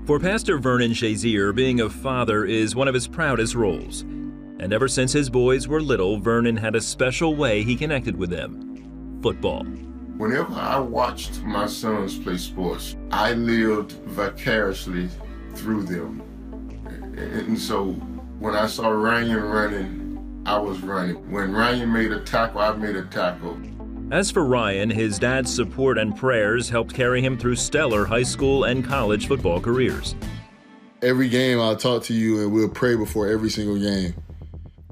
For Pastor Vernon Shazier, being a father is one of his proudest roles. And ever since his boys were little, Vernon had a special way he connected with them: football. Whenever I watched my sons play sports, I lived vicariously through them. And so when I saw Ryan running, I was running. When Ryan made a tackle, I made a tackle. As for Ryan, his dad's support and prayers helped carry him through stellar high school and college football careers. Every game I'll talk to you and we'll pray before every single game.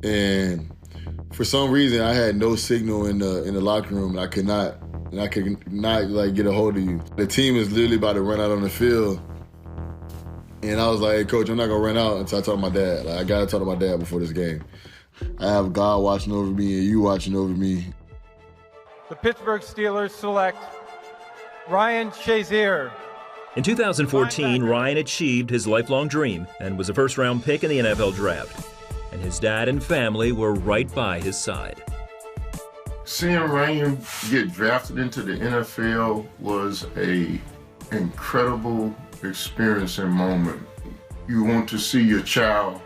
And for some reason I had no signal in the locker room, and I could not like get a hold of you. The team is literally about to run out on the field. And I was like, hey, Coach, I'm not gonna run out until I talk to my dad. Like, I gotta talk to my dad before this game. I have God watching over me and you watching over me. The Pittsburgh Steelers select Ryan Shazier. In 2014, Ryan achieved his lifelong dream and was a first-round pick in the NFL draft. And his dad and family were right by his side. Seeing Ryan get drafted into the NFL was an incredible experience and moment. You want to see your child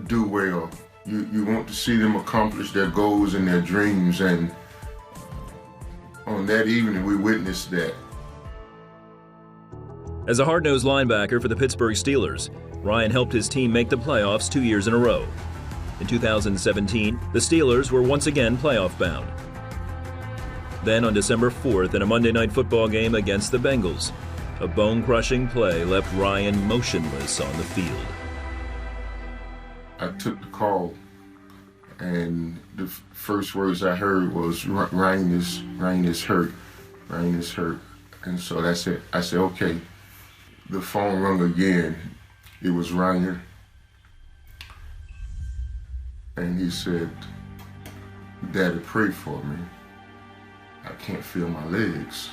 do well. You want to see them accomplish their goals and their dreams, and on that evening, we witnessed that. As a hard-nosed linebacker for the Pittsburgh Steelers, Ryan helped his team make the playoffs 2 years in a row. In 2017, the Steelers were once again playoff-bound. Then on December 4th, in a Monday Night Football game against the Bengals, a bone-crushing play left Ryan motionless on the field. I took the call, and the first words I heard was, Ryan is hurt. Ryan is hurt. And so that's it. I said, okay. The phone rang again. It was Ryan. And he said, Daddy, pray for me. I can't feel my legs.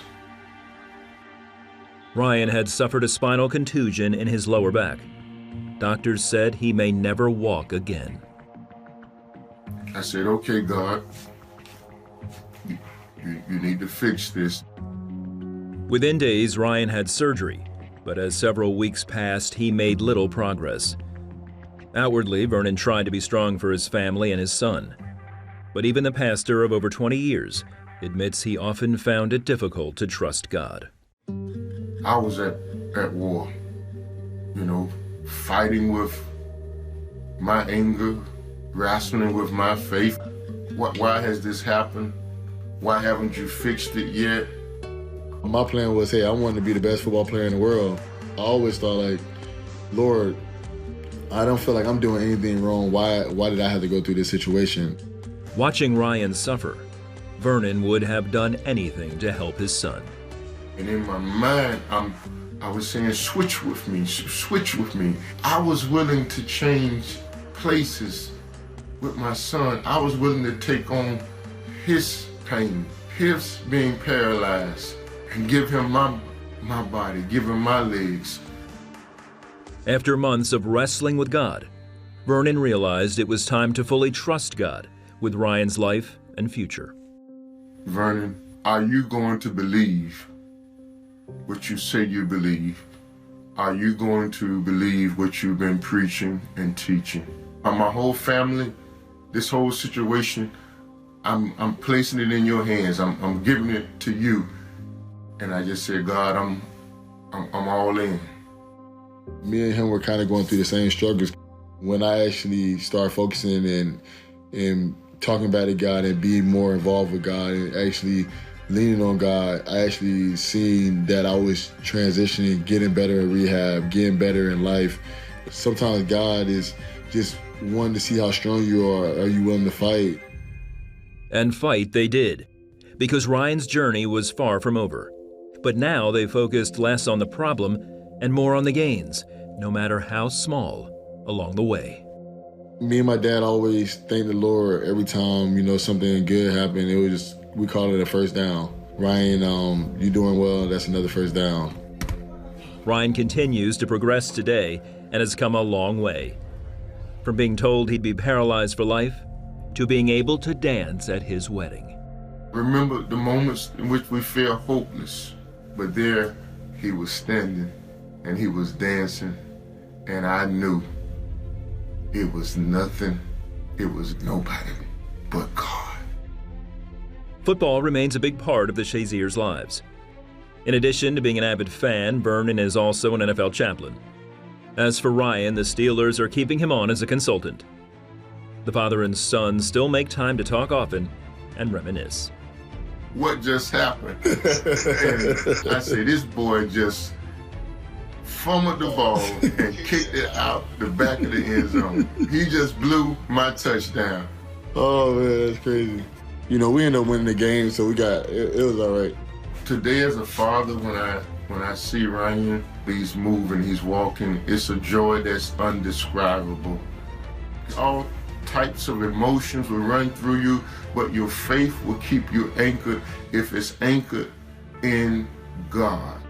Ryan had suffered a spinal contusion in his lower back. Doctors said he may never walk again. I said, okay, God, you need to fix this. Within days, Ryan had surgery, but as several weeks passed, he made little progress. Outwardly, Vernon tried to be strong for his family and his son. But even the pastor of over 20 years admits he often found it difficult to trust God. I was at war, fighting with my anger, wrestling with my faith. Why has this happened? Why haven't you fixed it yet? My plan was, hey, I wanted to be the best football player in the world. I always thought, like, Lord, I don't feel like I'm doing anything wrong. Why did I have to go through this situation? Watching Ryan suffer, Vernon would have done anything to help his son. And in my mind, I was saying, switch with me, switch with me. I was willing to change places with my son. I was willing to take on his pain, his being paralyzed, and give him my body, give him my legs. After months of wrestling with God, Vernon realized it was time to fully trust God with Ryan's life and future. Vernon, are you going to believe what you say you believe? Are you going to believe what you've been preaching and teaching? My whole family, this whole situation, I'm placing it in your hands. I'm giving it to you. And I just said, God, I'm all in. Me and him were kind of going through the same struggles. When I actually started focusing and talking about it, God, and being more involved with God and actually leaning on God, I actually seen that I was transitioning, getting better in rehab, getting better in life. Sometimes God is just wanting to see how strong you are. Are you willing to fight? And fight they did, because Ryan's journey was far from over. But now they focused less on the problem and more on the gains, no matter how small, along the way. Me and my dad always thank the Lord every time, something good happened. It was just, we call it a first down. Ryan, you doing well, that's another first down. Ryan continues to progress today and has come a long way. From being told he'd be paralyzed for life to being able to dance at his wedding. Remember the moments in which we feel hopeless, but there he was standing and he was dancing, and I knew it was nothing, it was nobody but God. Football remains a big part of the Shaziers' lives. In addition to being an avid fan, Vernon is also an NFL chaplain. As for Ryan, the Steelers are keeping him on as a consultant. The father and son still make time to talk often and reminisce. What just happened? And I say, this boy just fumbled the ball and kicked it out the back of the end zone. He just blew my touchdown. Oh man, that's crazy. You know, we ended up winning the game, so it was all right. Today as a father, when I see Ryan, he's moving, he's walking, it's a joy that's undescribable. All types of emotions will run through you, but your faith will keep you anchored if it's anchored in God.